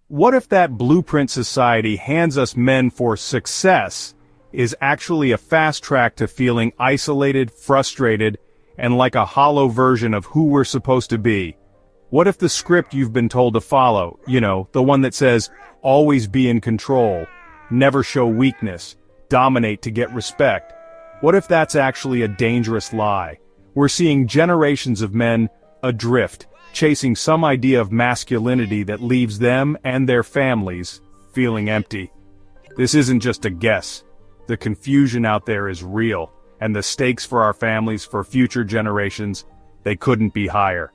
What if that blueprint society hands us men for success is actually a fast track to feeling isolated, frustrated, and like a hollow version of who we're supposed to be? What if the script you've been told to follow, the one that says, always be in control, never show weakness, dominate to get respect, what if that's actually a dangerous lie? We're seeing generations of men adrift, chasing some idea of masculinity that leaves them and their families feeling empty. This isn't just a guess. The confusion out there is real, and the stakes for our families, for future generations, they couldn't be higher.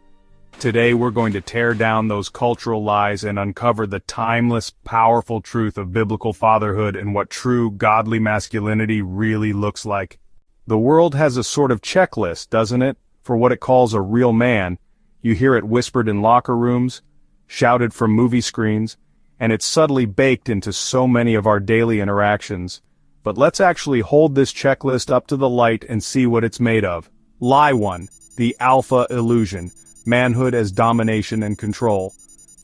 Today we're going to tear down those cultural lies and uncover the timeless, powerful truth of biblical fatherhood and what true, godly masculinity really looks like. The world has a sort of checklist, doesn't it, for what it calls a real man. You hear it whispered in locker rooms, shouted from movie screens, and it's subtly baked into so many of our daily interactions. But let's actually hold this checklist up to the light and see what it's made of. Lie 1. The alpha illusion. Manhood as domination and control.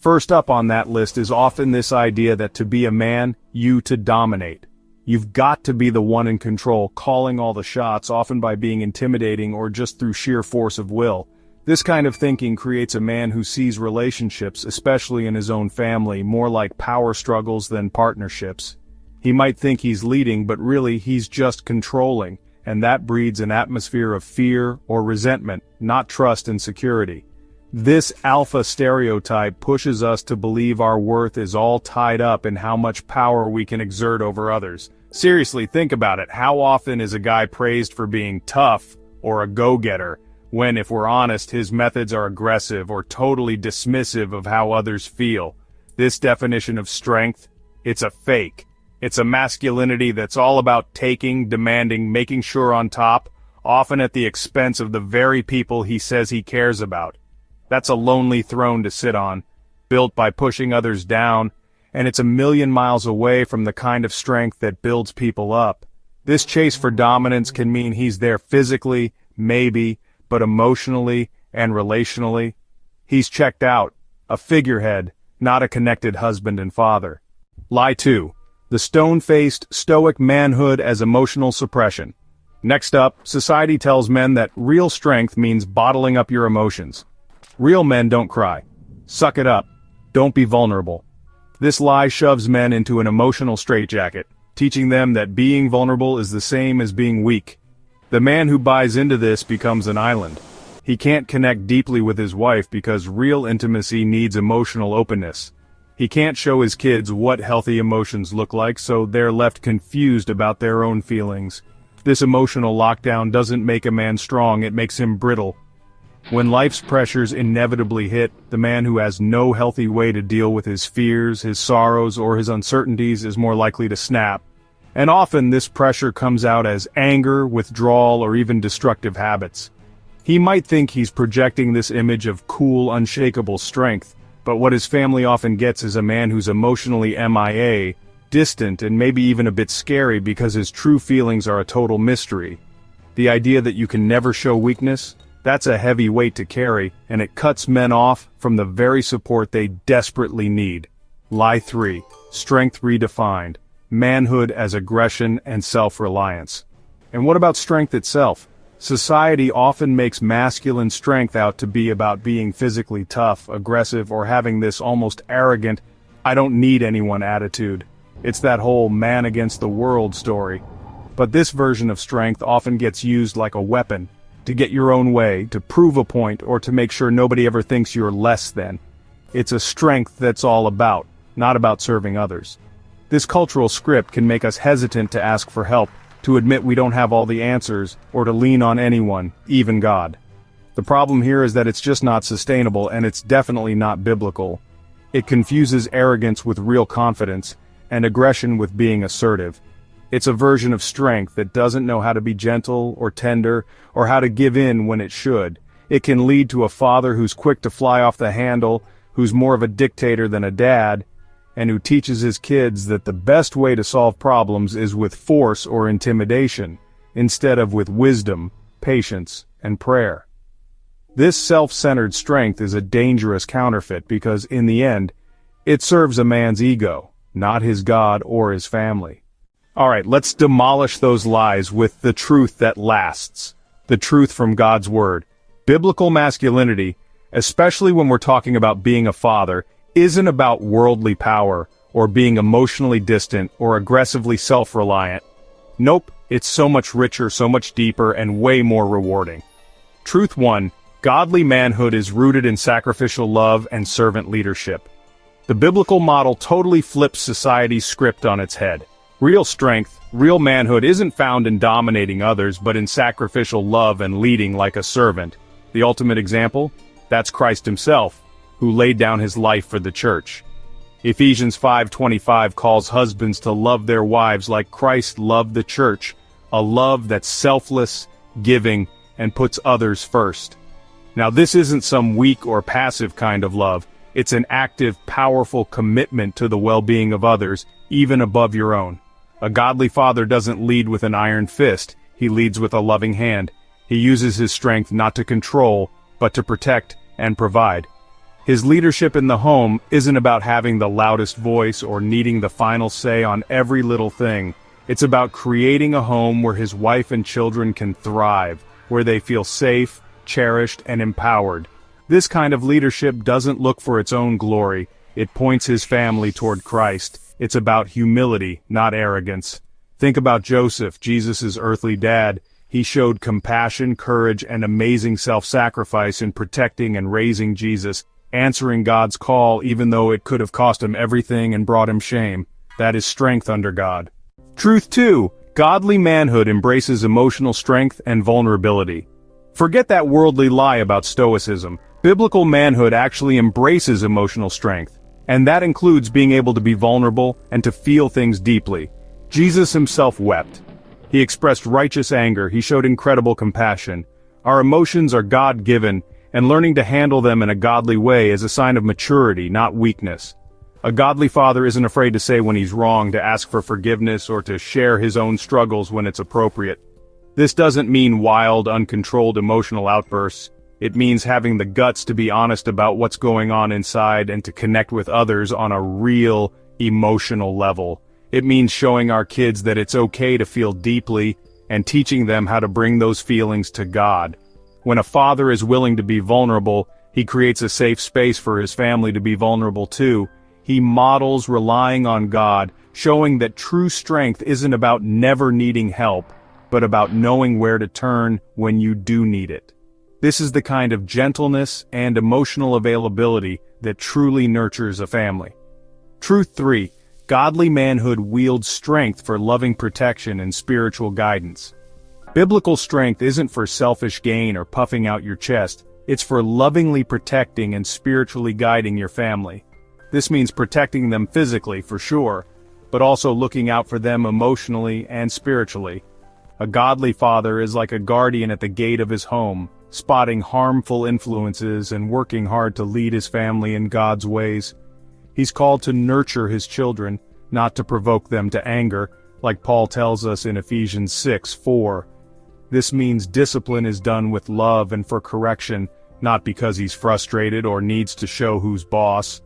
First up on that list is often this idea that to be a man, you to dominate. You've got to be the one in control, calling all the shots, often by being intimidating or just through sheer force of will. This kind of thinking creates a man who sees relationships, especially in his own family, more like power struggles than partnerships. He might think he's leading, but really he's just controlling, and that breeds an atmosphere of fear or resentment, not trust and security. This alpha stereotype pushes us to believe our worth is all tied up in how much power we can exert over others. Seriously, think about it. How often is a guy praised for being tough or a go-getter, when, if we're honest, his methods are aggressive or totally dismissive of how others feel? This definition of strength, it's a fake. It's a masculinity that's all about taking, demanding, making sure on top, often at the expense of the very people he says he cares about. That's a lonely throne to sit on, built by pushing others down, and it's a million miles away from the kind of strength that builds people up. This chase for dominance can mean he's there physically, maybe, but emotionally and relationally, he's checked out, a figurehead, not a connected husband and father. Lie 2. The stone-faced, stoic manhood as emotional suppression. Next up, society tells men that real strength means bottling up your emotions. Real men don't cry. Suck it up. Don't be vulnerable. This lie shoves men into an emotional straitjacket, teaching them that being vulnerable is the same as being weak. The man who buys into this becomes an island. He can't connect deeply with his wife because real intimacy needs emotional openness. He can't show his kids what healthy emotions look like, so they're left confused about their own feelings. This emotional lockdown doesn't make a man strong, it makes him brittle. When life's pressures inevitably hit, the man who has no healthy way to deal with his fears, his sorrows, or his uncertainties is more likely to snap. And often this pressure comes out as anger, withdrawal, or even destructive habits. He might think he's projecting this image of cool, unshakable strength, but what his family often gets is a man who's emotionally MIA, distant, and maybe even a bit scary because his true feelings are a total mystery. The idea that you can never show weakness? That's a heavy weight to carry, and it cuts men off from the very support they desperately need. Lie 3. Strength redefined. Manhood as aggression and self-reliance. And what about strength itself? Society often makes masculine strength out to be about being physically tough, aggressive, or having this almost arrogant, I don't need anyone attitude. It's that whole man against the world story. But this version of strength often gets used like a weapon, to get your own way, to prove a point, or to make sure nobody ever thinks you're less than. It's a strength that's all about, not about serving others. This cultural script can make us hesitant to ask for help, to admit we don't have all the answers, or to lean on anyone, even God. The problem here is that it's just not sustainable, and it's definitely not biblical. It confuses arrogance with real confidence, and aggression with being assertive. It's a version of strength that doesn't know how to be gentle or tender, or how to give in when it should. It can lead to a father who's quick to fly off the handle, who's more of a dictator than a dad, and who teaches his kids that the best way to solve problems is with force or intimidation, instead of with wisdom, patience, and prayer. This self-centered strength is a dangerous counterfeit because, in the end, It serves a man's ego, not his God or his family. Alright, let's demolish those lies with the truth that lasts. The truth from God's Word. Biblical masculinity, especially when we're talking about being a father, isn't about worldly power, or being emotionally distant, or aggressively self-reliant. Nope, it's so much richer, so much deeper, and way more rewarding. Truth 1. Godly manhood is rooted in sacrificial love and servant leadership. The biblical model totally flips society's script on its head. Real strength, real manhood isn't found in dominating others, but in sacrificial love and leading like a servant. The ultimate example? That's Christ himself, who laid down his life for the church. Ephesians 5:25 calls husbands to love their wives like Christ loved the church, a love that's selfless, giving, and puts others first. Now this isn't some weak or passive kind of love, it's an active, powerful commitment to the well-being of others, even above your own. A godly father doesn't lead with an iron fist, he leads with a loving hand. He uses his strength not to control, but to protect and provide. His leadership in the home isn't about having the loudest voice or needing the final say on every little thing. It's about creating a home where his wife and children can thrive, where they feel safe, cherished, and empowered. This kind of leadership doesn't look for its own glory, it points his family toward Christ. It's about humility, not arrogance. Think about Joseph, Jesus' earthly dad. He showed compassion, courage, and amazing self-sacrifice in protecting and raising Jesus, answering God's call even though it could have cost him everything and brought him shame. That is strength under God. Truth 2. Godly manhood embraces emotional strength and vulnerability. Forget that worldly lie about stoicism. Biblical manhood actually embraces emotional strength, and that includes being able to be vulnerable and to feel things deeply. Jesus himself wept. He expressed righteous anger, he showed incredible compassion. Our emotions are God-given, and learning to handle them in a godly way is a sign of maturity, not weakness. A godly father isn't afraid to say when he's wrong, to ask for forgiveness, or to share his own struggles when it's appropriate. This doesn't mean wild, uncontrolled emotional outbursts. It means having the guts to be honest about what's going on inside and to connect with others on a real, emotional level. It means showing our kids that it's okay to feel deeply, and teaching them how to bring those feelings to God. When a father is willing to be vulnerable, he creates a safe space for his family to be vulnerable too. He models relying on God, showing that true strength isn't about never needing help, but about knowing where to turn when you do need it. This is the kind of gentleness and emotional availability that truly nurtures a family. Truth 3. Godly manhood wields strength for loving protection and spiritual guidance. Biblical strength isn't for selfish gain or puffing out your chest, it's for lovingly protecting and spiritually guiding your family. This means protecting them physically, for sure, but also looking out for them emotionally and spiritually. A godly father is like a guardian at the gate of his home, spotting harmful influences and working hard to lead his family in God's ways. He's called to nurture his children, not to provoke them to anger, like Paul tells us in Ephesians 6:4. This means discipline is done with love and for correction, not because he's frustrated or needs to show who's boss.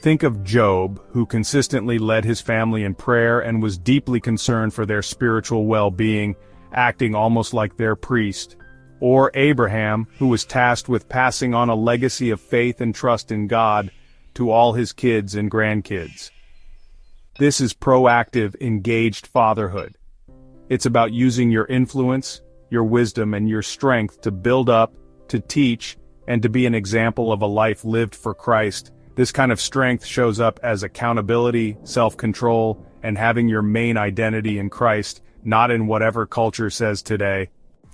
Think of Job, who consistently led his family in prayer and was deeply concerned for their spiritual well-being, acting almost like their priest. Or Abraham, who was tasked with passing on a legacy of faith and trust in God to all his kids and grandkids. This is proactive, engaged fatherhood. It's about using your influence, your wisdom, and your strength to build up, to teach, and to be an example of a life lived for Christ. This kind of strength shows up as accountability, self-control, and having your main identity in Christ, not in whatever culture says today.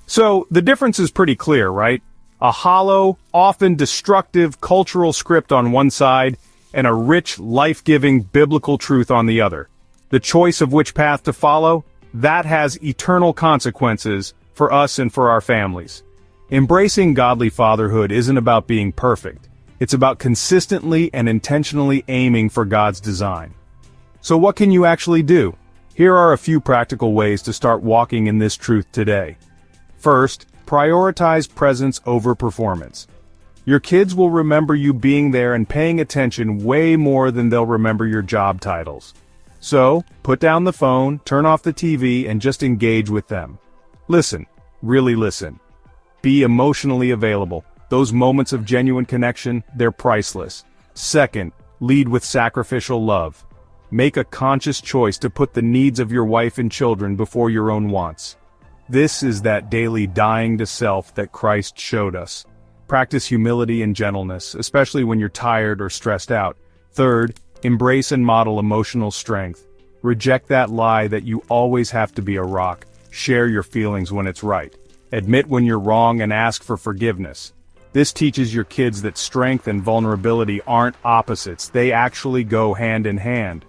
So, the difference is pretty clear, right? A hollow, often destructive cultural script on one side, and a rich, life-giving biblical truth on the other. The choice of which path to follow, that has eternal consequences for us and for our families. Embracing godly fatherhood isn't about being perfect. It's about consistently and intentionally aiming for God's design. So what can you actually do? Here are a few practical ways to start walking in this truth today. First, prioritize presence over performance. Your kids will remember you being there and paying attention way more than they'll remember your job titles. So, put down the phone, turn off the TV, and just engage with them. Listen, really listen. Be emotionally available. Those moments of genuine connection, they're priceless. Second, lead with sacrificial love. Make a conscious choice to put the needs of your wife and children before your own wants. This is that daily dying to self that Christ showed us. Practice humility and gentleness, especially when you're tired or stressed out. Third, embrace and model emotional strength. Reject that lie that you always have to be a rock. Share your feelings when it's right. Admit when you're wrong and ask for forgiveness. This teaches your kids that strength and vulnerability aren't opposites, they actually go hand in hand.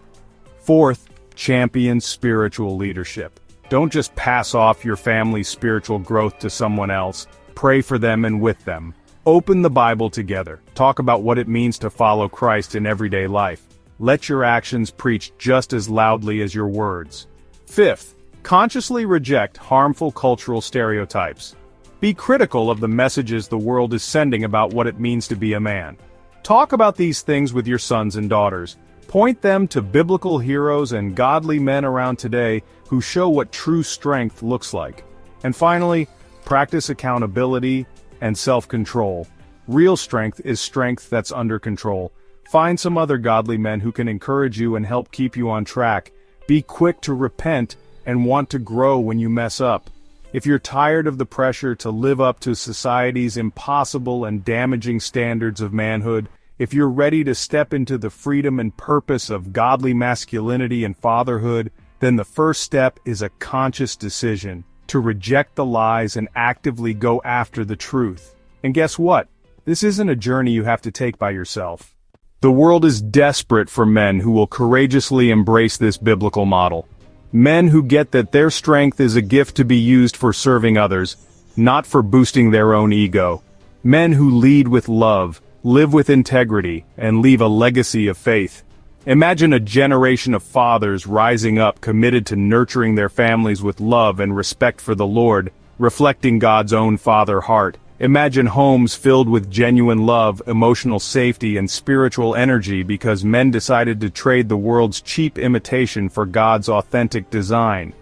Fourth, champion spiritual leadership. Don't just pass off your family's spiritual growth to someone else. Pray for them and with them. Open the Bible together. Talk about what it means to follow Christ in everyday life. Let your actions preach just as loudly as your words. Fifth, consciously reject harmful cultural stereotypes. Be critical of the messages the world is sending about what it means to be a man. Talk about these things with your sons and daughters. Point them to biblical heroes and godly men around today who show what true strength looks like. And finally, practice accountability and self-control. Real strength is strength that's under control. Find some other godly men who can encourage you and help keep you on track. Be quick to repent and want to grow when you mess up. If you're tired of the pressure to live up to society's impossible and damaging standards of manhood, if you're ready to step into the freedom and purpose of godly masculinity and fatherhood, then the first step is a conscious decision to reject the lies and actively go after the truth. And guess what? This isn't a journey you have to take by yourself. The world is desperate for men who will courageously embrace this biblical model. Men who get that their strength is a gift to be used for serving others, not for boosting their own ego. Men who lead with love, live with integrity, and leave a legacy of faith. Imagine a generation of fathers rising up committed to nurturing their families with love and respect for the Lord, reflecting God's own father heart. Imagine homes filled with genuine love, emotional safety, and spiritual energy because men decided to trade the world's cheap imitation for God's authentic design.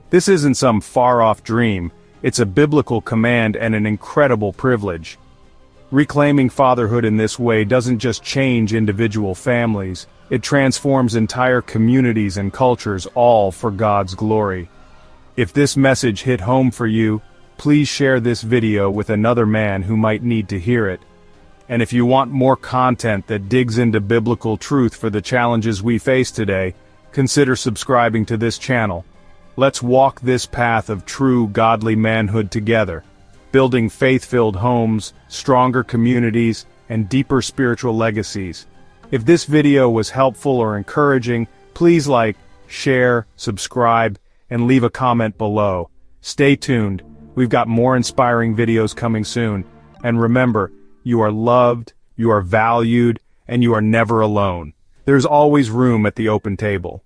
This isn't some far-off dream, it's a biblical command and an incredible privilege. Reclaiming fatherhood in this way doesn't just change individual families, it transforms entire communities and cultures, all for God's glory. If this message hit home for you, please share this video with another man who might need to hear it. And if you want more content that digs into biblical truth for the challenges we face today, consider subscribing to this channel. Let's walk this path of true godly manhood together, building faith-filled homes, stronger communities, and deeper spiritual legacies. If this video was helpful or encouraging, please like, share, subscribe, and leave a comment below. Stay tuned. We've got more inspiring videos coming soon. And remember, you are loved, you are valued, and you are never alone. There's always room at the open table.